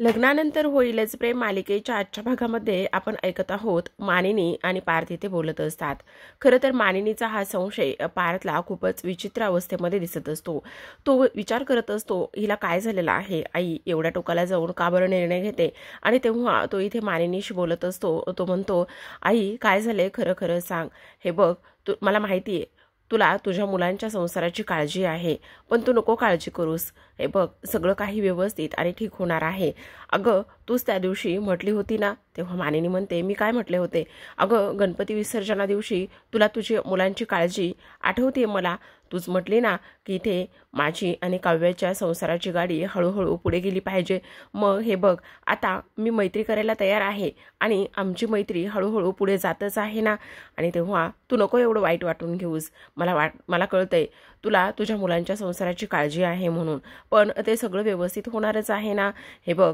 लग्नानंतर होईलच प्रेम मालिकेच्या आजच्या भागामध्ये आपण ऐकत आहोत मानिनी आणि पार्थ इथे बोलत असतात। खरं तर मानिनीचा हा संशय पार्थला खूपच विचित्र अवस्थेमध्ये दिसत असतो। तो विचार करत असतो हिला काय झालेलं आहे, आई एवढ्या टोकाला जाऊन का बरं निर्णय घेते। आणि तेव्हा तो इथे मानिनीशी बोलत असतो। तो म्हणतो, आई काय झाले खरं खरं सांग। हे बघ मला माहिती आहे तुला तुझ्या मुलांच्या संसाराची काळजी आहे, पण तू नको काळजी करूस। हे बघ सगळं काही व्यवस्थित आणि ठीक होणार आहे। अगं तूच त्या दिवशी म्हटली होती ना। तेव्हा मानिनी म्हणते, मी काय म्हटले होते? अगं गणपती विसर्जना दिवशी तुला तुझ्या मुलांची काळजी आठवते मला। तूच म्हटली ना की इथे माझी आणि काव्याच्या संसाराची गाडी हळूहळू पुढे गेली पाहिजे। मग हे बघ आता मी मैत्री करायला तयार आहे आणि आमची मैत्री हळूहळू पुढे जातच आहे ना। आणि तेव्हा तू नको एवढं वाईट वाटून घेऊस। मला कळतंय तुला तुझ्या मुलांच्या संसाराची काळजी आहे म्हणून, पण ते सगळं व्यवस्थित होणारच आहे ना। हे बघ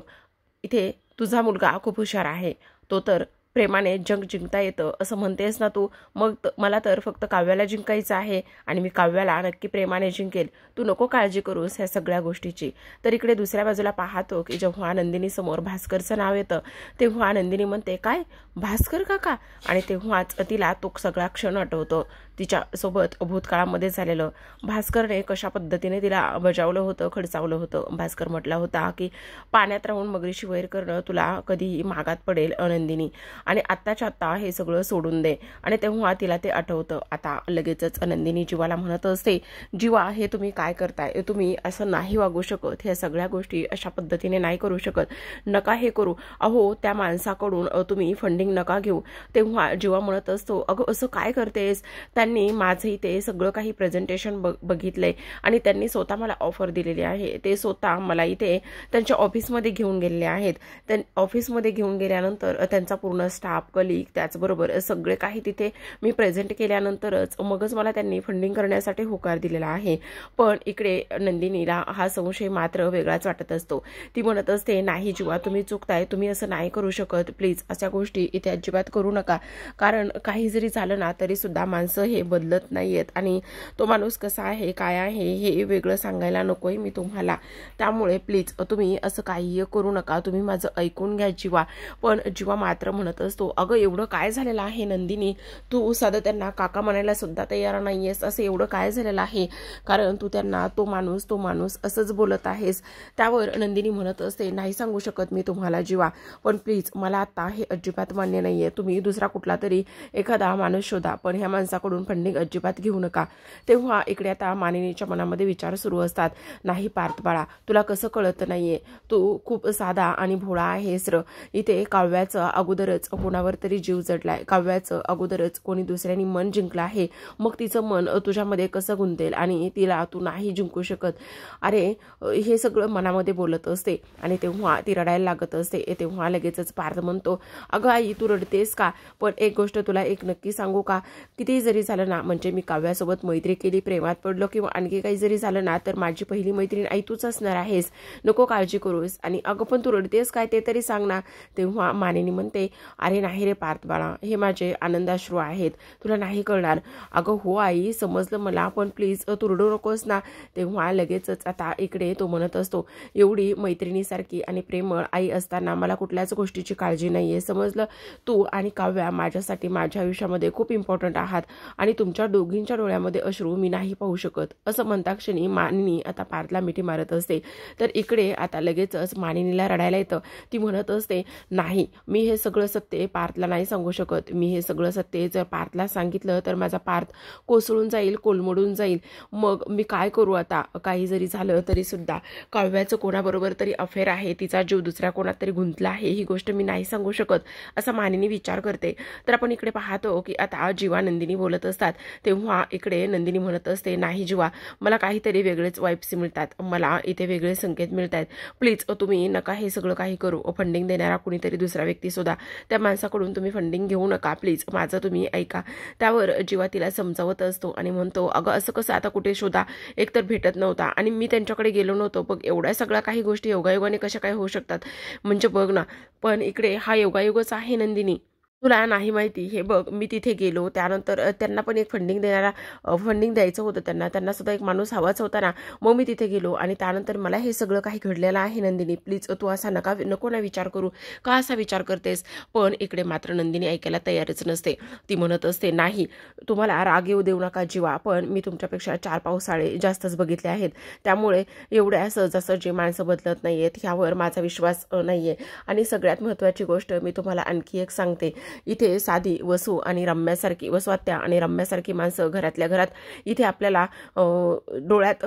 इथे तुझा मुलगा खूप हुशार आहे, तो तर प्रेमाने जग जिंकता येतं असं म्हणतेस ना तू। मग मला तर फक्त काव्याला जिंकायचं आहे आणि मी काव्याला नक्की प्रेमाने जिंकेल। तू नको काळजी करूस ह्या सगळ्या गोष्टीची। तर इकडे दुसऱ्या बाजूला पाहतो की जेव्हा नंदिनी समोर भास्करचं नाव येतं तेव्हा नंदिनी म्हणते, काय भास्कर काका? आणि तेव्हाच तिला तो सगळा क्षण आठवतो, तिच्यासोबत भूतकाळामध्ये झालेलं। भास्करने कशा पद्धतीने तिला बजावलं होतं, खडसावलं होतं। भास्कर म्हटला होता की पाण्यात राहून मगरीशी वैर करणं तुला कधीही महागात पडेल नंदिनी, आणि आत्ताच्या आत्ता हे सगळं सोडून दे। आणि तेव्हा तिला ते आठवतं। आता लगेचच नंदिनी जीवाला म्हणत असते, जीवा हे तुम्ही काय करताय? तुम्ही असं नाही वागू शकत, ह्या सगळ्या गोष्टी अशा पद्धतीने नाही करू शकत, नका हे करू। अहो त्या माणसाकडून तुम्ही फंडिंग नका घेऊ। तेव्हा जीवा म्हणत असतो, अगं असं काय करतेस? त्यांनी माझं इथे सगळं काही प्रेझेंटेशन बघितलंय आणि त्यांनी स्वतः मला ऑफर दिलेली आहे। ते स्वतः मला इथे त्यांच्या ऑफिसमध्ये घेऊन गेलेले आहेत। ऑफिसमध्ये घेऊन गेल्यानंतर त्यांचा पूर्ण स्टाफ, कलीग, त्याचबरोबर सगळे काही तिथे मी प्रेझेंट केल्यानंतरच मगच मला त्यांनी फंडिंग करण्यासाठी होकार दिलेला आहे। पण इकडे नंदिनीला हा संशय मात्र वेगळाच वाटत असतो। ती म्हणत असते, नाही जीवा तुम्ही चुकताय, तुम्ही असं नाही करू शकत, प्लीज अशा गोष्टी इथे अजिबात करू नका। कारण काही जरी झालं ना तरी सुद्धा माणसं हे बदलत नाहीयेत आणि तो माणूस कसा आहे काय आहे हे वेगळं सांगायला नकोय मी तुम्हाला। त्यामुळे प्लीज तुम्ही असं काही करू नका, तुम्ही माझं ऐकून घ्या जीवा। पण जीवा मात्र म्हणत असतो, अगं एवढं काय झालेलं आहे नंदिनी? तू साधं त्यांना काका म्हणायला सुद्धा तयार नाहीयेस, असं एवढं काय झालेलं आहे? कारण तू त्यांना तो माणूस असंच बोलत आहेस। त्यावर नंदिनी म्हणत असते, नाही सांगू शकत मी तुम्हाला जीवा, पण प्लीज मला आता हे अजिबात मान्य नाहीये। तुम्ही दुसरा कुठला तरी एखादा माणूस शोधा, पण ह्या माणसाकडून फंडिंग अजिबात घेऊ नका। तेव्हा इकडे आता मानिनीच्या मनामध्ये विचार सुरू असतात, नाही पार्थ बाळा तुला कसं कळत नाहीये, तू खूप साधा आणि भोळा आहेस र। इथे काव्याचं अगोदरच कोणावर तरी जीव जडलाय, काव्याचं अगोदरच कोणी दुसऱ्यांनी मन जिंकलं आहे, मग तिचं मन तुझ्यामध्ये कसं गुंतेल आणि तिला तू नाही जिंकू शकत। अरे हे सगळं मनामध्ये बोलत असते आणि तेव्हा ती रडायला लागत असते। तेव्हा लगेचच पार्थ म्हणतो, अगं आई तू रडतेस का? पण एक गोष्ट तुला एक नक्की सांगू का, किती जरी झालं ना, म्हणजे मी काव्यासोबत मैत्री केली, प्रेमात पडलो किंवा आणखी काही जरी झालं ना, तर माझी पहिली मैत्रीण आई तूच असणार आहेस, नको काळजी करूस। आणि अगं पण तू रडतेस काय ते तरी सांग ना। तेव्हा मानिनी म्हणते, अरे नाही रे पार्थ बाळा, हे माझे आनंदाश्रू आहेत, तुला नाही कळणार। अगं हो आई समजलं मला, पण प्लीज तू रडू नकोस ना। तेव्हा लगेचच आता इकडे तो म्हणत असतो, एवढी मैत्रिणीसारखी आणि प्रेमळ आई असताना मला कुठल्याच गोष्टीची काळजी नाहीये, समजलं? तू आणि काव्या माझ्यासाठी माझ्या आयुष्यामध्ये खूप इम्पॉर्टंट आहात आणि तुमच्या दोघींच्या डोळ्यामध्ये अश्रू मी नाही पाहू शकत। असं म्हणता क्षणी मानिनी आता पार्थला मिठी मारत असते। तर इकडे आता लगेचच मानिनीला रडायला येतं। ती म्हणत असते, नाही मी हे सगळं सत्य पार्थला नाही सांगू शकत, मी हे सगळं सत्य जर पार्थला सांगितलं तर माझा पार्थ कोसळून जाईल, कोलमडून जाईल। मग मी काय करू आता? काही जरी झालं तरी सुद्धा काव्याचं कोणाबरोबर तरी अफेअर आहे, तिचा जीव दुसऱ्या कोणात तरी गुंतला आहे, ही गोष्ट मी नाही सांगू शकत, असा मानिनी विचार करते। तर आपण इकडे पाहतो की आता जीवा नंदिनी बोलत असतात। तेव्हा इकडे नंदिनी म्हणत असते, नाही जीवा मला काहीतरी वेगळेच वाइब्स मिळतात, मला इथे वेगळे संकेत मिळत आहेत, प्लीज तुम्ही नका हे सगळं काही करू। फंडिंग देणारा कुणीतरी दुसरा व्यक्ती सुद्धा, त्या माणसाकडून तुम्ही फंडिंग घेऊ नका, प्लीज माझं तुम्ही ऐका। त्यावर जीवा तिला समजावत असतो आणि म्हणतो, अगं असं कसं आता कुठे शोधा, एकतर भेटत नव्हता आणि मी त्यांच्याकडे गेलो नव्हतो, बघ एवढ्या सगळ्या काही गोष्टी योगायोगाने कशा काय होऊ शकतात, म्हणजे बघ ना। पण इकडे हा योगायोगच आहे नंदिनी, तुला नाही माहिती हे बघ, मी तिथे गेलो त्यानंतर त्यांना पण एक फंडिंग द्यायचं होतं, त्यांना सुद्धा एक माणूस हवाच होता ना. मग मी तिथे गेलो आणि त्यानंतर मला हे सगळं काही घडलेलं आहे. नंदिनी प्लीज तू असा नको ना विचार करू. का असा विचार करतेस? पण इकडे मात्र नंदिनी ऐकायला तयारच नसते. ती म्हणत असते, नाही तुम्हाला राग येऊ देऊ नका जीवा, पण मी तुमच्यापेक्षा 4 पावसाळे जास्तच बघितले आहेत. त्यामुळे एवढ्या सहजासहजी माणसं बदलत नाहीयेत ह्यावर माझा विश्वास नाहीये. आणि सगळ्यात महत्त्वाची गोष्ट मी तुम्हाला आणखी एक सांगते, इथे साधी वसुआत्या आणि रम्यासारखी माणसं घरातल्या घरात इथे आपल्याला डोळ्यात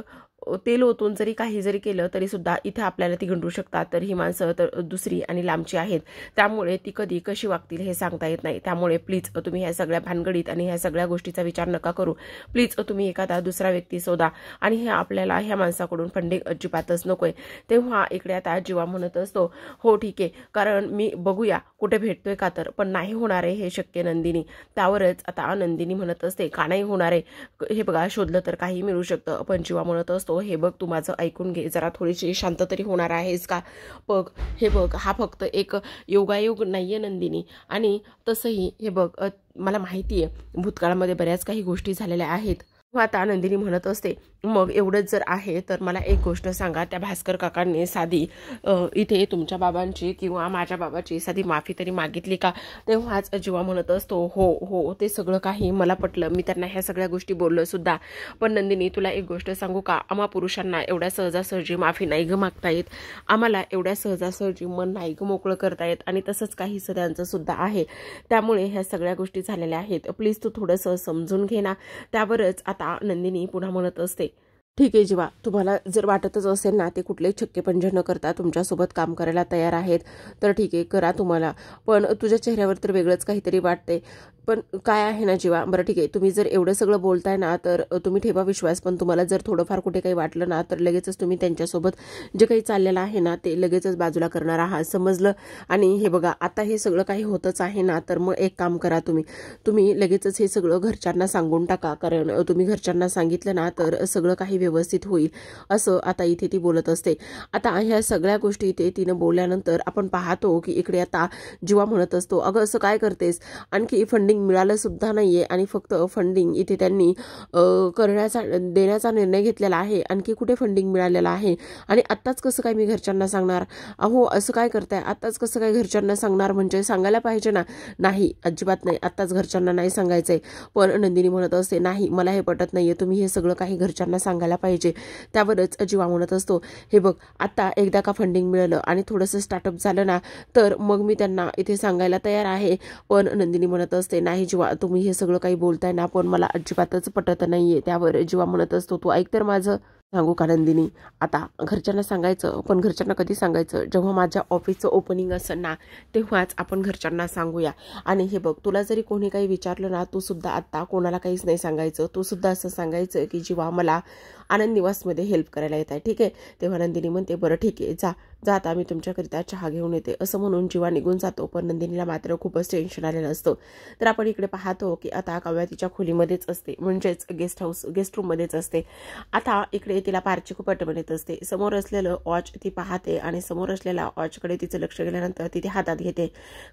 तेल ओतून जरी काही जरी केलं तरी सुद्धा इथे आपल्याला ती गंडू शकतात. तर ही माणसं तर दुसरी आणि लांबची आहेत. त्यामुळे ती कधी कशी वागतील हे सांगता येत नाही. त्यामुळे प्लीज तुम्ही ह्या सगळ्या भानगडीत आणि ह्या सगळ्या गोष्टीचा विचार नका करू. प्लीज तुम्ही एखादा दुसरा व्यक्ती शोधा आणि हे आपल्याला ह्या माणसाकडून फंडिंग अजिबातच नकोय. तेव्हा इकडे आता जीवा म्हणत असतो, हो ठीक आहे, कारण मी बघूया कुठे भेटतोय का, तर पण नाही होणार आहे हे शक्य नंदिनी. त्यावरच आता नंदिनी म्हणत असते, का नाही होणार आहे, हे बघा शोधलं तर काही मिळू शकतं. पण जीवा म्हणत असतो, हे बघ तू माझं ऐकून घे, जरा थोडीशी शांत तरी होणार आहेस का. बघ हे बघ, हा फक्त एक योगायोग नाहीये नंदिनी. आणि तसंही हे बघ, मला माहिती आहे भूतकाळामध्ये बऱ्याच काही गोष्टी झालेल्या आहेत. आता नंदिनी म्हणत असते, मग एवढंच जर आहे तर मला एक गोष्ट सांगा, त्या भास्कर काकांनी साधी इथे तुमच्या बाबांची किंवा माझ्या बाबाची साधी माफी तरी मागितली का. तेव्हाच जीवा म्हणत असतो, हो हो ते सगळं काही मला पटलं, मी त्यांना ह्या सगळ्या गोष्टी बोललो सुद्धा. पण नंदिनी तुला एक गोष्ट सांगू का, आम्हा पुरुषांना एवढ्या सहजासहजी माफी नाही ग मागता येत. आम्हाला एवढ्या सहजासहजी मन नाही ग मोकळं करता येत. आणि तसंच काही त्यांचं सुद्धा आहे. त्यामुळे ह्या सगळ्या गोष्टी झालेल्या आहेत. प्लीज तू थोडंसं समजून घे ना. त्यावरच आता नंदिनी पुन्हा म्हणत असते, ठीक आहे जीवा, तुम्हाला जर वाटतच असेल ना ते कुठलेही छक्केपंजे न करता तुमच्यासोबत काम करायला तयार आहेत तर ठीक आहे, करा तुम्हाला. पण तुझ्या चेहऱ्यावर तर वेगळंच काहीतरी वाटते. पण काय आहे ना जीवा, बरं ठीक आहे, तुम्ही जर एवढं सगळं बोलताय ना तर तुम्ही ठेवा विश्वास. पण तुम्हाला जर थोडंफार कुठे काही वाटलं ना तर लगेचच तुम्ही त्यांच्यासोबत जे काही चाललेलं आहे ना ते लगेचच बाजूला करणार आहात, समजलं. आणि हे बघा, आता हे सगळं काही होतच आहे ना, तर मग एक काम करा, तुम्ही लगेचच हे सगळं घरच्यांना सांगून टाका. कारण तुम्ही घरच्यांना सांगितलं ना तर सगळं काही व्यवस्थित होईल, असं आता इथे ती बोलत असते. आता ह्या सगळ्या गोष्टी इथे तिनं बोलल्यानंतर आपण पाहतो की इकडे आता जीवा म्हणत असतो, अगं असं काय करतेस, आणखी फंडिंग मिळालं सुद्धा नाहीये आणि फक्त फंडिंग इथे त्यांनी देण्याचा निर्णय घेतलेला आहे. आणखी कुठे फंडिंग मिळालेलं आहे आणि आत्ताच कसं काय मी घरच्यांना सांगणार. अहो असं काय करताय, आत्ताच कसं काय घरच्यांना सांगणार, म्हणजे सांगायला पाहिजे ना. नाही अजिबात नाही, आत्ताच घरच्यांना नाही सांगायचंय. पण नंदिनी म्हणत असते, नाही मला हे पटत नाहीये, तुम्ही हे सगळं काही घरच्यांना सांगायला पाहिजे. त्यावरच जीवा म्हणत असतो, हे बघ आता एकदा का फंडिंग मिळालं आणि थोडंसं स्टार्टअप झालं ना तर मग मी त्यांना इथे सांगायला तयार आहे. पण नंदिनी म्हणत असते, नाही जीवा तुम्ही हे सगळं काही बोलताय ना पण मला अजिबातच पटत नाहीये. त्यावर जीवा म्हणत असतो, तू ऐक तर माझं. सांगू का नंदिनी, आता घरच्यांना सांगायचं, पण घरच्यांना कधी सांगायचं, जेव्हा माझ्या ऑफिसचं ओपनिंग असेल ना तेव्हाच आपण घरच्यांना सांगूया. आणि हे बघ, तुला जरी कोणी काही विचारलं ना तू सुद्धा आता कोणाला काहीच नाही सांगायचं. तू सुद्धा असं सांगायचं की जीवा मला आनंद निवासमध्ये हेल्प करायला येत आहे, ठीक आहे. तेव्हा नंदिनी म्हणते, बरं ठीक आहे, जा आता मी तुमच्याकरिता चहा घेऊन येते, असं म्हणून जीवा निघून जातो. पण नंदिनीला मात्र खूपच टेन्शन आलेलं असतं. तर आपण इकडे पाहतो की आता काव्या तिच्या खोलीमध्येच असते, म्हणजेच गेस्ट रूममध्येच असते. आता इकडे तिला पारची खूप आठवण येत असते. समोर असलेलं वॉच ती पाहते आणि समोर असलेल्या वॉचकडे तिचं लक्ष गेल्यानंतर ती हातात घेते.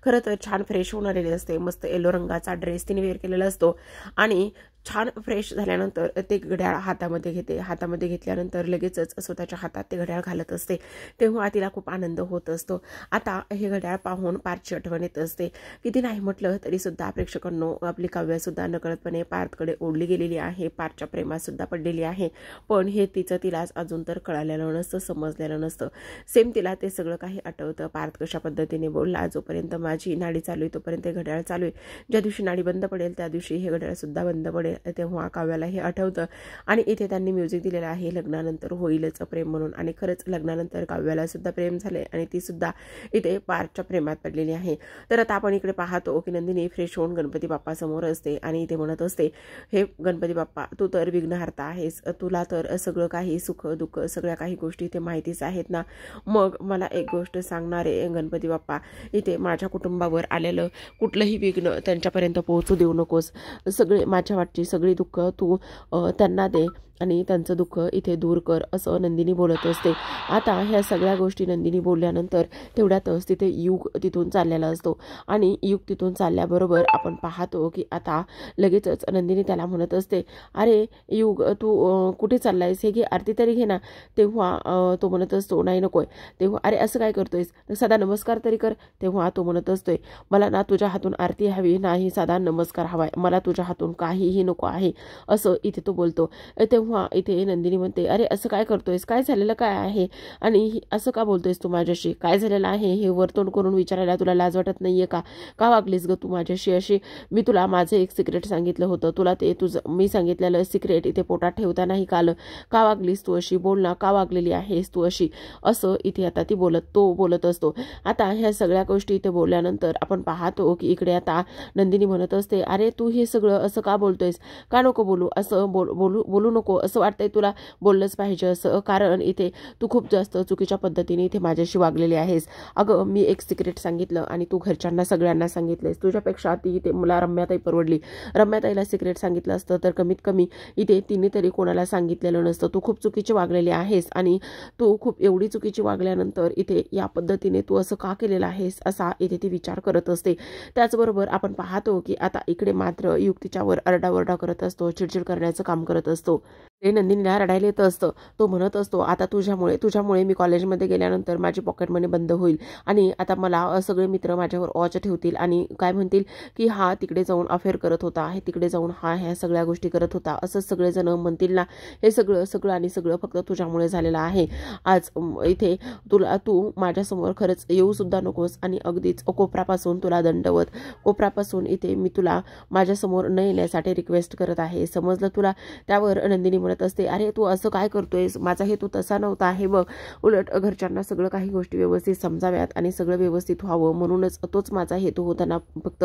खरं तर छान फ्रेश होऊन आलेली असते, मस्त येलो रंगाचा ड्रेस तिने वेअर केलेला असतो आणि छान फ्रेश झाल्यानंतर ते घड्याळ हातामध्ये घेतल्यानंतर लगेचच स्वतःच्या हातात ते घड्याळ घालत असते. तेव्हा तिला खूप आनंद होत असतो. आता हे घड्याळ पाहून पार्थची आठवण येत असते. किती नाही म्हटलं तरी सुद्धा प्रेक्षकांनो, आपली काव्या सुद्धा नकळतपणे पार्थकडे ओढली गेलेली आहे, पार्थच्या प्रेमात सुद्धा पडलेली आहे. पण हे तिलाच अजून तर कळालेलं नसतं, समजलेलं नसतं. सेम तिला ते सगळं काही आठवतं. पार्थ कशा पद्धतीने बोलला, जोपर्यंत माझी नाडी चालू आहे तोपर्यंत घड्याळ चालू आहे, ज्या दिवशी नाडी बंद पडेल त्या दिवशी हे घड्याळ सुद्धा बंद पडेल. तेव्हा काव्याला हे आठवतं आणि इथे त्यांनी म्युझिक दिलेलं आहे, लग्नानंतर होईलच प्रेम म्हणून. आणि खरंच लग्नानंतर काव्याला सुद्धा प्रेम झाले आणि ती सुद्धा इथे पार्थच्या प्रेमात पडलेली आहे. तर आता आपण इकडे पाहतो की नंदिनी फ्रेश होऊन गणपती बाप्पा समोर असते आणि इथे म्हणत असते, हे गणपती बाप्पा तू तर विघ्नहर्ता आहेस, तुला तर सगळं काही सुख दुःख सगळ्या काही गोष्टी इथे माहितीच आहेत ना. मग मला एक गोष्ट सांगणारे गणपती बाप्पा, इथे माझ्या कुटुंबावर आलेलं कुठलंही विघ्न त्यांच्यापर्यंत पोहोचू देऊ नकोस. सगळे माझ्या वाटची सगळी दुःख तू त्यांना दे आणि त्यांचं दुःख इथे दूर कर असं नंदिनी बोलत असते. आता ह्या सगळ्या गोष्टी नंदिनी बोलल्यानंतर तेवढ्यातच तिथे युग तिथून चाललेला असतो आणि युग तिथून चालल्याबरोबर आपण पाहतो की आता लगेचच नंदिनी त्याला म्हणत असते, अरे युग तू कुठे चाललायस, हे घे आरती तरी घे ना. तेव्हा तो म्हणत असतो, नाही नकोय. तेव्हा अरे असं काय करतोयस, साधा नमस्कार तरी कर. तेव्हा तो म्हणत असतोय, मला ना तुझ्या हातून आरती हवी नाही, साधा नमस्कार हवाय, मला तुझ्या हातून काहीही नको आहे असं इथे तो बोलतो. तेव्हा इथे नंदिनी म्हणते, अरे असं काय करतोयस, काय झालेलं काय आहे आणि असं का बोलतोयस तू माझ्याशी, काय झालेलं आहे हे वर्तन करून विचारायला तुला लाज वाटत नाहीये का वागलीस ग तू माझ्याशी अशी. मी तुला माझं एक सिक्रेट सांगितलं होतं, तुला ते तुझं मी सांगितलेलं सिक्रेट इथे पोटात ठेवता नाही काल, का वागलीस तू अशी, बोल ना का वागलेली आहेस तू अशी असं इथे आता तो बोलत असतो. आता ह्या सगळ्या गोष्टी इथे बोलल्यानंतर आपण पाहतो की इकडे आता नंदिनी म्हणत असते, अरे तू हे सगळं असं का बोलतोयस, का नको बोलू, असं बोलू नको, असं वाटतंय तुला बोललंच पाहिजे असं, कारण इथे तू खूप जास्त चुकीच्या पद्धतीने इथे माझ्याशी वागलेली आहेस. अगं मी एक सिक्रेट सांगितलं आणि तू घरच्यांना सगळ्यांना सांगितलेस, तुझ्यापेक्षा ती इथे मला रम्याताई परवडली. रम्याताईला सिक्रेट सांगितलं असतं तर कमीत कमी इथे तिने तरी कोणाला सांगितलेलं नसतं. तू खूप चुकीची वागलेली आहेस आणि तू खूप एवढी चुकीची वागल्यानंतर इथे या पद्धतीने तू असं का केलेलं आहेस असा इथे ती विचार करत असते. त्याचबरोबर आपण पाहतो की आता इकडे मात्र युक्तीच्यावर अरडाओरडा करत असतो, चिडचिड करण्याचं काम करत असतो. ते नंदिनीला रडायला येत असतं. तो म्हणत असतो, आता तुझ्यामुळे मी कॉलेजमध्ये गेल्यानंतर माझी पॉकेट मनी बंद होईल आणि आता मला सगळे मित्र माझ्यावर वॉच ठेवतील आणि काय म्हणतील की हा तिकडे जाऊन अफेअर करत होता, हे तिकडे जाऊन हा ह्या सगळ्या गोष्टी करत होता असं सगळेजण म्हणतील ना. हे सगळं आणि सगळं फक्त तुझ्यामुळे झालेलं आहे. आज इथे तू माझ्यासमोर खरंच येऊ सुद्धा नकोस आणि अगदीच कोपरापासून तुला दंडवत, कोपरापासून इथे मी तुला माझ्यासमोर न येण्यासाठी रिक्वेस्ट करत आहे, समजलं तुला. त्यावर नंदिनी म्हणत असते, अरे तू असं काय करतोयस, माझा हेतू तसा नव्हता आहे बघ, उलट घरच्यांना सगळं काही गोष्टी व्यवस्थित समजाव्यात आणि सगळं व्यवस्थित व्हावं म्हणूनच तोच माझा हेतू होता ना, फक्त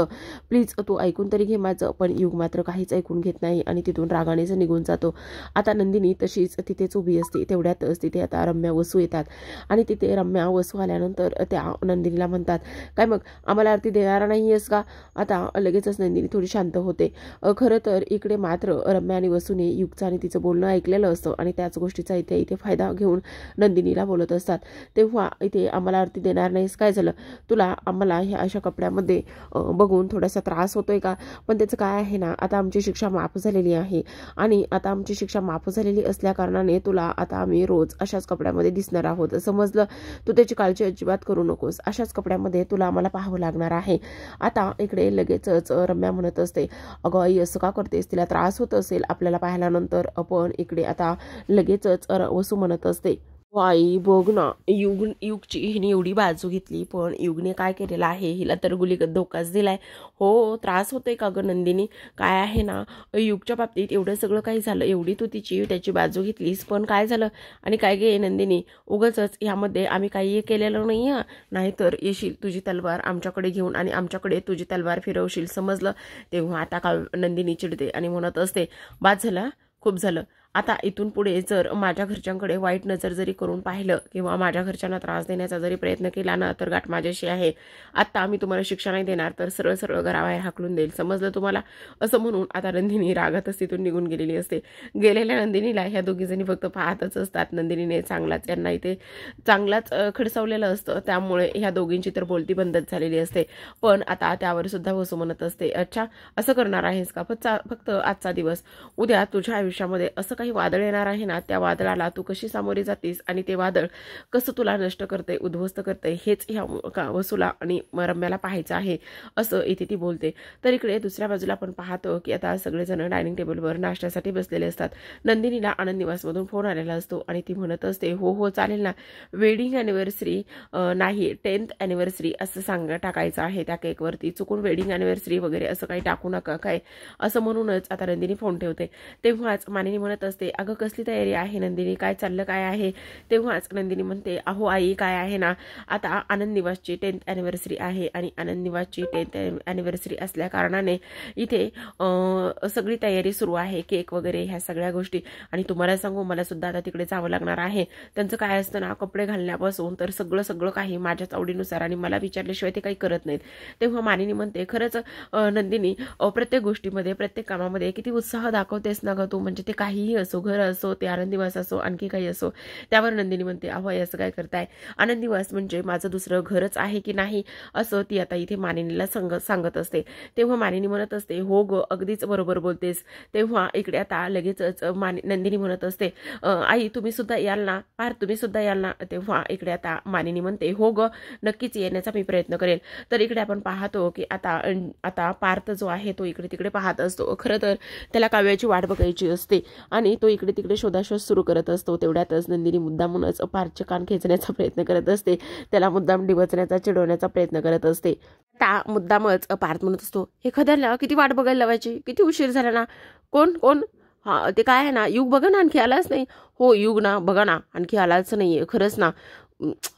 प्लीज तू ऐकून तरी घे माझं. पण युग मात्र काहीच ऐकून घेत नाही आणि तिथून रागानेच निघून जातो. आता नंदिनी तशीच तिथेच उभी असते. तेवढ्यातच तिथे आता रम्या वसू येतात आणि तिथे रम्या वसू आल्यानंतर त्या नंदिनीला म्हणतात, काय मग आम्हाला आरती देणार नाहीयेस का. आता लगेचच नंदिनी थोडी शांत होते. खरं तर इकडे मात्र रम्या आणि वसूने युगचं आणि तिचं बोलणं ऐकलेलं असतं आणि त्याच गोष्टीचा इथे फायदा घेऊन नंदिनीला बोलत असतात. तेव्हा इथे आम्हाला आरती देणार नाहीस, काय झालं तुला, आम्हाला ह्या अशा कपड्यामध्ये बघून थोडासा त्रास होतोय का. पण त्याचं काय आहे ना, आता आमची शिक्षा माफ झालेली आहे आणि आता आमची शिक्षा माफ झालेली असल्या कारणाने तुला आता आम्ही रोज अशाच कपड्यामध्ये दिसणार आहोत, समजलं. तू त्याची काळजी अजिबात करू नकोस, अशाच कपड्यामध्ये तुला आम्हाला पाहावं लागणार आहे. आता इकडे लगेचच रम्या म्हणत असते, अगं आई असं का करतेस, तिला त्रास होत असेल आपल्याला पाहिल्यानंतर. पण इकडे आता लगेचच वसू म्हणत असते, आई बघ ना, युगची हिने एवढी बाजू घेतली पण युगने काय केलेलं आहे, हिला तर गुलीगत धोकाच दिलाय. हो त्रास होतोय का ग नंदिनी, काय आहे ना युगच्या बाबतीत एवढं सगळं काही झालं, एवढी तू त्याची बाजू घेतलीस पण काय झालं. आणि काय गे नंदिनी, उगाचच ह्यामध्ये आम्ही काही केलेलं नाही आहे, नाहीतर येशील तुझी तलवार आमच्याकडे घेऊन आणि आमच्याकडे तुझी तलवार फिरवशील, समजलं. तेव्हा आता नंदिनी चिडते आणि म्हणत असते, बाद झालं, खूप झालं. आता इथून पुढे जर माझ्या घरच्यांकडे वाईट नजर जरी करून पाहिलं किंवा माझ्या घरच्यांना त्रास देण्याचा जरी प्रयत्न केला ना, तर गाठ माझ्याशी आहे. आता आम्ही तुम्हाला शिक्षा नाही देणार तर सरळ सरळ घराबाहेर हाकलून देईल, समजलं तुम्हाला. असं म्हणून आता नंदिनी रागातच तिथून निघून गेलेली असते. गेलेल्या नंदिनीला ह्या दोघीजणी फक्त पाहतच असतात. नंदिनीने यांना इथे चांगलाच खडसावलेलं असतं, त्यामुळे ह्या दोघींची तर बोलती बंदच झालेली असते. पण आता त्यावर सुद्धा वसू म्हणत असते, अच्छा असं करणार आहेस का, फक्त आजचा दिवस, उद्या तुझ्या आयुष्यामध्ये असं काही वादळ येणार आहे ना, त्या वादळाला तू कशी सामोरी जातीस आणि ते वादळ कसं तुला नष्ट करते, उद्ध्वस्त करते, हेच ह्या वसूला आणि रम्याला पाहायचं आहे असं इथे ती बोलते. तर इकडे दुसऱ्या बाजूला आपण पाहतो की आता सगळेजण डायनिंग टेबलवर नाश्त्यासाठी बसलेले असतात. नंदिनीला आनंद निवासमधून फोन आलेला असतो आणि ती म्हणत असते, हो चालेल ना, वेडिंग अॅनिव्हर्सरी नाही 10th अॅनिव्हर्सरी असं टाकायचं आहे त्या केकवरती, चुकून वेडिंग अॅनिव्हर्सरी वगैरे असं काही टाकू नका काय, असं म्हणूनच आता नंदिनी फोन ठेवते. तेव्हाच मानिनी म्हणत असते, अगं कसली तयारी आहे नंदिनी, काय चाललं काय आहे? तेव्हाच नंदिनी म्हणते, अहो आई काय आहे ना, आता आनंद निवासची 10th ॲनिव्हर्सरी आहे आणि आनंद निवासची 10th ॲनिव्हर्सरी असल्या कारणाने इथे सगळी तयारी सुरू आहे, केक वगैरे ह्या सगळ्या गोष्टी. आणि तुम्हाला सांगू, मला सुद्धा आता तिकडे जावं लागणार आहे. त्यांचं काय असतं ना, कपडे घालण्यापासून तर सगळं काही माझ्याच आवडीनुसार आणि मला विचारल्याशिवाय ते काही करत नाहीत. तेव्हा मानिनी म्हणते, खरंच नंदिनी प्रत्येक गोष्टीमध्ये प्रत्येक कामामध्ये किती उत्साह दाखवतेस ना गं तू, म्हणजे ते काहीही असो, घर असो, ते आनंद निवास असो, आणखी काही असो. त्यावर नंदिनी म्हणते, अहो असं काय करताय, आनंद निवास म्हणजे माझं दुसरं घरच आहे की नाही, असं ती आता इथे मानिनीला सांगत असते. तेव्हा मानिनी म्हणत असते, हो ग अगदीच बरोबर बोलतेस. तेव्हा इकडे आता लगेचच नंदिनी म्हणत असते, आई तुम्ही सुद्धा याल ना, पार्थ तुम्ही सुद्धा याल ना. तेव्हा इकडे आता मानिनी म्हणते, हो ग नक्कीच येण्याचा मी प्रयत्न करेल. तर इकडे आपण पाहतो की आता पार्थ जो आहे तो इकडे तिकडे पाहत असतो. खरं तर त्याला काव्याची वाट बघायची असते आणि तो इकडे तिकडे शोधाशोध सुरू करत असतो. तेवढ्यातच नंदिनी मुद्दामूनच पार्थचे कान खेचण्याचा प्रयत्न करत असते, त्याला मुद्दाम डिवचण्याचा चिडवण्याचा प्रयत्न करत असते. त्या मुद्दामच पार्थ म्हणत असतो, एखाद्याला किती वाट बघायला लावायची, किती उशीर झाला ना, कोण कोण हा ते काय आहे ना, युग बघा ना आणखी आलाच नाही. हो युग ना, बघा ना आणखी आलाच नाहीये, खरंच ना.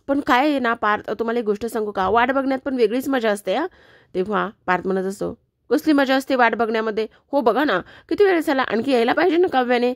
पण काय आहे ना पार्थ, तुम्हाला एक गोष्ट सांगू का, वाट बघण्यात पण वेगळीच मजा असते हा. तेव्हा पार्थ म्हणत असतो, कसली मजा असते वाट बघण्यामध्ये, हो बघा ना किती वेळ झाला, आणखी यायला पाहिजे ना काव्याने.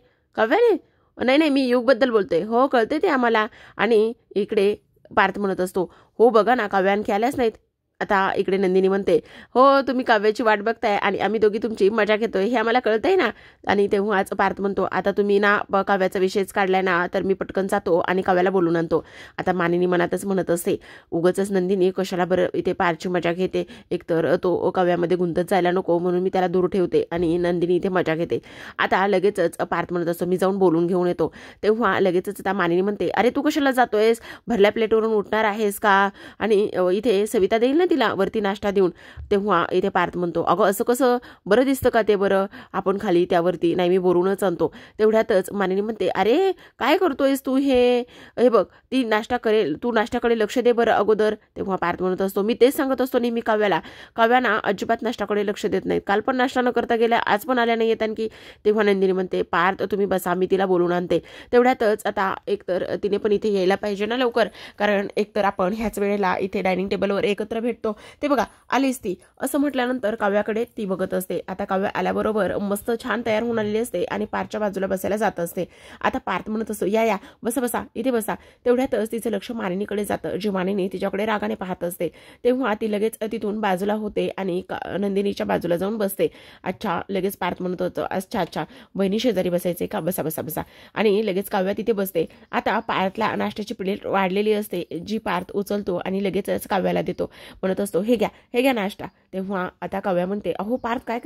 नाही नाही, मी युगबद्दल बोलते, हो कळते ते आम्हाला. आणि इकडे पार्थ म्हणत असतो, हो बघा ना काव्या आणखी आल्याच नाहीत. आता इकडे नंदिनी म्हणते, हो तुम्ही काव्याची वाट बघताय आणि आम्ही दोघी तुमची मजा घेतोय हे आम्हाला कळतंय ना. आणि तेव्हाच पार्थ म्हणतो, आता तुम्ही ना काव्याचा विषयच काढलाय ना, तर मी पटकन जातो आणि काव्याला बोलून आणतो. आता मानिनी मनातच म्हणत असते, उगाचच नंदिनी कशाला बरं इथे पार्थची मजा घेते, एकतर तो काव्यामध्ये गुंतत जायला नको म्हणून मी त्याला दूर ठेवते आणि नंदिनी इथे मजा घेते. आता लगेचच पार्थ म्हणत असतो, मी जाऊन बोलून घेऊन येतो. तेव्हा लगेचच आता मानिनी म्हणते, अरे तू कशाला जातोयस, भरल्या प्लेटवरून उठणार आहेस का, आणि इथे सविता देईल ना तिला वरती नाश्ता देऊन. तेव्हा इथे पार्थ म्हणतो, अगं असं कसं, बरं दिसतं का ते, बरं आपण खाली त्यावरती, नाही मी बोलूनच आणतो. तेवढ्यातच मानिनी म्हणते, अरे काय करतोयस तू, हे बघ ती नाश्ता करेल, तू नाश्त्याकडे लक्ष दे बरं अगोदर. तेव्हा पार्थ म्हणत असतो, मी तेच सांगत असतो नेहमी काव्याना अजिबात नाश्त्याकडे लक्ष देत नाहीत, काल पण नाश्ता न करता गेल्या, आज पण आल्या नाही येत आणखी. तेव्हा नंदिनी म्हणते, पार्थ तुम्ही बसा, मी तिला बोलून आणते. तेवढ्यातच आता एकतर तिने पण इथे यायला पाहिजे ना लवकर, कारण एकतर आपण ह्याच वेळेला इथे डायनिंग टेबलवर एकत्र भेटतो. ते बघा आलीच ती, असं म्हटल्यानंतर काव्याकडे ती बघत असते. आता काव्य आल्याबरोबर मस्त छान तयार होऊन आलेली असते आणि पार्थच्या बाजूला बसायला जात असते. आता पार्थ म्हणत असतो, या बसा इथे बसा. तेवढ्यातच तिचं लक्ष मानिनीकडे जातं, जी मानिनी तिच्याकडे रागाने पाहत असते. तेव्हा ती लगेच तिथून बाजूला होते आणि नंदिनीच्या बाजूला जाऊन बसते. अच्छा, लगेच पार्थ म्हणत होतं, अच्छा बहिणी शेजारी बसायचे का, बसा. आणि लगेच काव्य तिथे बसते. आता पार्थला नाश्त्याची प्लेट वाढलेली असते, जी पार्थ उचलतो आणि लगेचच काव्याला देतो. म्हणत असतो, हे घ्या नाश्ता. तेव्हा आता काव्या म्हणते, अहो पार्थ काय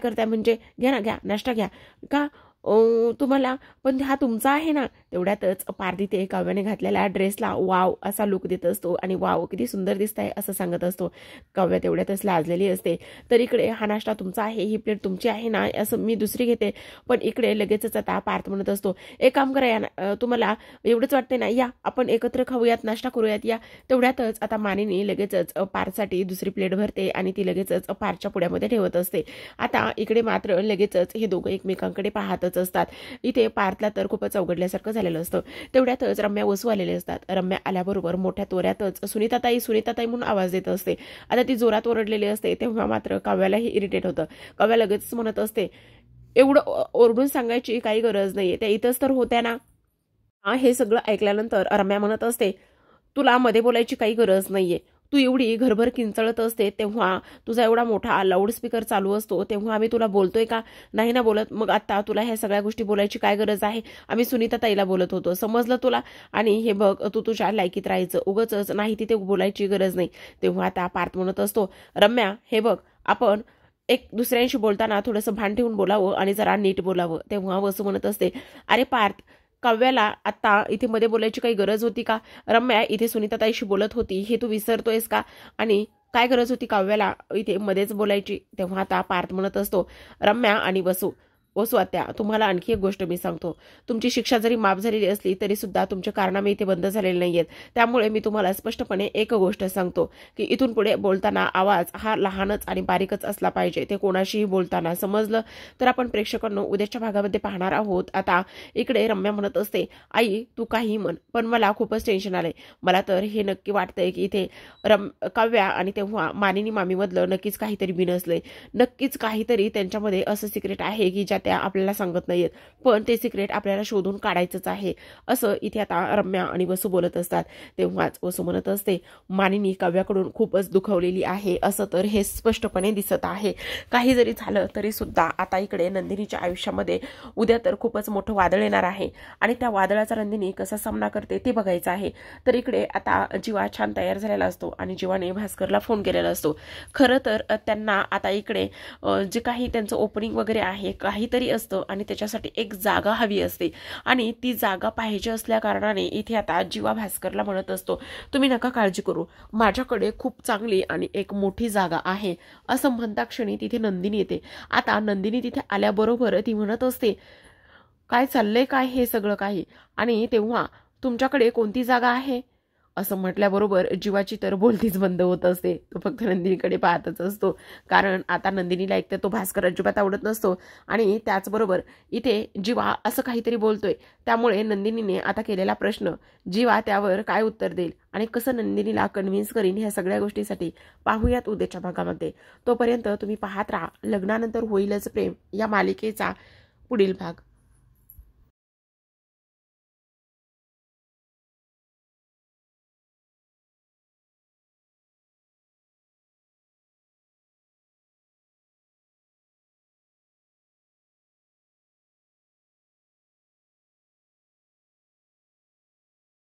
करताय म्हणजे, घ्या नाश्ता घ्या का, तुम्हाला पण हा तुमचा आहे ना. तेवढ्यातच पार्थ इथे काव्याने घातलेल्या ड्रेसला वाव असा लुक देत असतो आणि वाव किती सुंदर दिसताय असं सांगत असतो. काव्या तेवढ्यातच लाजलेली असते. तर इकडे हा नाश्ता तुमचा आहे, ही प्लेट तुमची आहे ना, असं मी दुसरी घेते. पण इकडे लगेचच आता पार्थ म्हणत असतो, एक काम करा या, तुम्हाला एवढंच वाटते ना, या आपण एकत्र खाऊयात, नाश्ता करूयात या. तेवढ्यातच आता मानिनी लगेचच पार्थसाठी दुसरी प्लेट भरते आणि ती लगेचच पार्थच्या पुड्यामध्ये ठेवत असते. आता इकडे मात्र लगेचच हे दोघं एकमेकांकडे पाहतच असतात. इथे पार्थला तर खूपच अवघडल्यासारखं झालेलं असतं. तेवढ्यातच रम्या वसू आलेले असतात. रम्या आल्याबरोबर मोठ्या तोऱ्यातच सुनीताताई म्हणून आवाज देत असते. आता ती जोरात ओरडलेली असते. तेव्हा मात्र काव्यालाही इरिटेट होतं. काव्या लगेच म्हणत असते, एवढं ओरडून सांगायची काही गरज नाहीये, त्या इथंच तर होत्या ना. हे सगळं ऐकल्यानंतर रम्या म्हणत असते, तुला मध्ये बोलायची काही गरज नाहीये, तू एवढी घरभर किंचळत असते तेव्हा, तुझा एवढा मोठा लाऊडस्पीकर चालू असतो तेव्हा आम्ही तुला बोलतोय का, नाही ना बोलत, मग आता तुला ह्या सगळ्या गोष्टी बोलायची काय गरज आहे, आम्ही सुनीता ताईला बोलत होतो, समजलं तुला. आणि हे बघ तू तुझ्या लायकीत राहायचं, उगाचच नाही तिथे बोलायची गरज नाही. तेव्हा आता पार्थ म्हणत असतो, रम्या हे बघ आपण एक दुसऱ्यांशी बोलताना थोडंसं भान ठेवून बोलावं आणि जरा नीट बोलावं. तेव्हा वसू म्हणत असते, अरे पार्थ, काव्याला आता इथे मध्ये बोलायची काही गरज होती का, रम्या इथे सुनीताताईशी बोलत होती हे तू विसरतोयस का, आणि काय गरज होती काव्याला इथे मध्येच बोलायची. तेव्हा आता पार्थ म्हणत असतो, रम्या आणि वसू ओ स्वात्या, तुम्हाला आणखी एक गोष्ट मी सांगतो. तुमची शिक्षा जरी माफ झालेली असली तरी सुद्धा तुमचे कारनामे इथे बंद झालेले नाहीयेत. त्यामुळे मी तुम्हाला स्पष्टपणे एक गोष्ट सांगतो की इथून पुढे बोलताना आवाज हा लहानच आणि बारीकच असला पाहिजे. ते कोणाशीही बोलताना, समजलं? तर आपण प्रेक्षकांनो उद्याच्या भागामध्ये पाहणार आहोत. आता इकडे रम्या म्हणत असते, आई तू काही म्हण, पण मला खूपच टेन्शन आलंय. मला तर हे नक्की वाटतंय की इथे काव्या आणि तेव्हा मानिनी मामीमधलं नक्कीच काहीतरी बिनसलंय. नक्कीच काहीतरी त्यांच्यामध्ये असं सिक्रेट आहे की ज्या त्या आपल्याला सांगत नाहीयेत, पण ते सिक्रेट आपल्याला शोधून काढायचंच आहे. असं इथे आता रम्या आणि वसू बोलत असतात. तेव्हाच वसू म्हणत असते, मानिनी काव्याकडून खूपच दुखावलेली आहे असं तर हे स्पष्टपणे दिसत आहे. काही जरी झालं तरी सुद्धा आता इकडे नंदिनीच्या आयुष्यामध्ये उद्या तर खूपच मोठं वादळ येणार आहे आणि त्या वादळाचा नंदिनी कसा सामना करते ते बघायचं आहे. तर इकडे आता जीवा छान तयार झालेला असतो आणि जीवाने भास्करला फोन केलेला असतो. खरं तर त्यांना आता इकडे जे काही त्यांचं ओपनिंग वगैरे आहे काहीतरी असतं आणि त्याच्यासाठी एक जागा हवी असते आणि ती जागा पाहिजे असल्या कारणाने इथे आता जीवा भास्करला म्हणत असतो, तुम्ही नका काळजी करू, माझ्याकडे खूप चांगली आणि एक मोठी जागा आहे. असं म्हणता क्षणी तिथे नंदिनी येते. आता नंदिनी तिथे आल्याबरोबर ती म्हणत असते, काय चाललंय काय हे सगळं काही, आणि तेव्हा तुमच्याकडे कोणती जागा आहे असं म्हटल्याबरोबर जीवाची तर बोलतीच बंद होत असते. तो फक्त नंदिनीकडे पाहतच असतो, कारण आता नंदिनीला एकतर तो भास्कर अजिबात आवडत नसतो आणि त्याचबरोबर इथे जीवा असं काहीतरी बोलतोय. त्यामुळे नंदिनीने आता केलेला प्रश्न, जीवा त्यावर काय उत्तर देईल आणि कसं नंदिनीला कन्व्हिन्स करीन ह्या सगळ्या गोष्टीसाठी पाहूयात उद्याच्या भागामध्ये. तोपर्यंत तुम्ही पाहत राहा लग्नानंतर होईलच प्रेम या मालिकेचा पुढील भाग.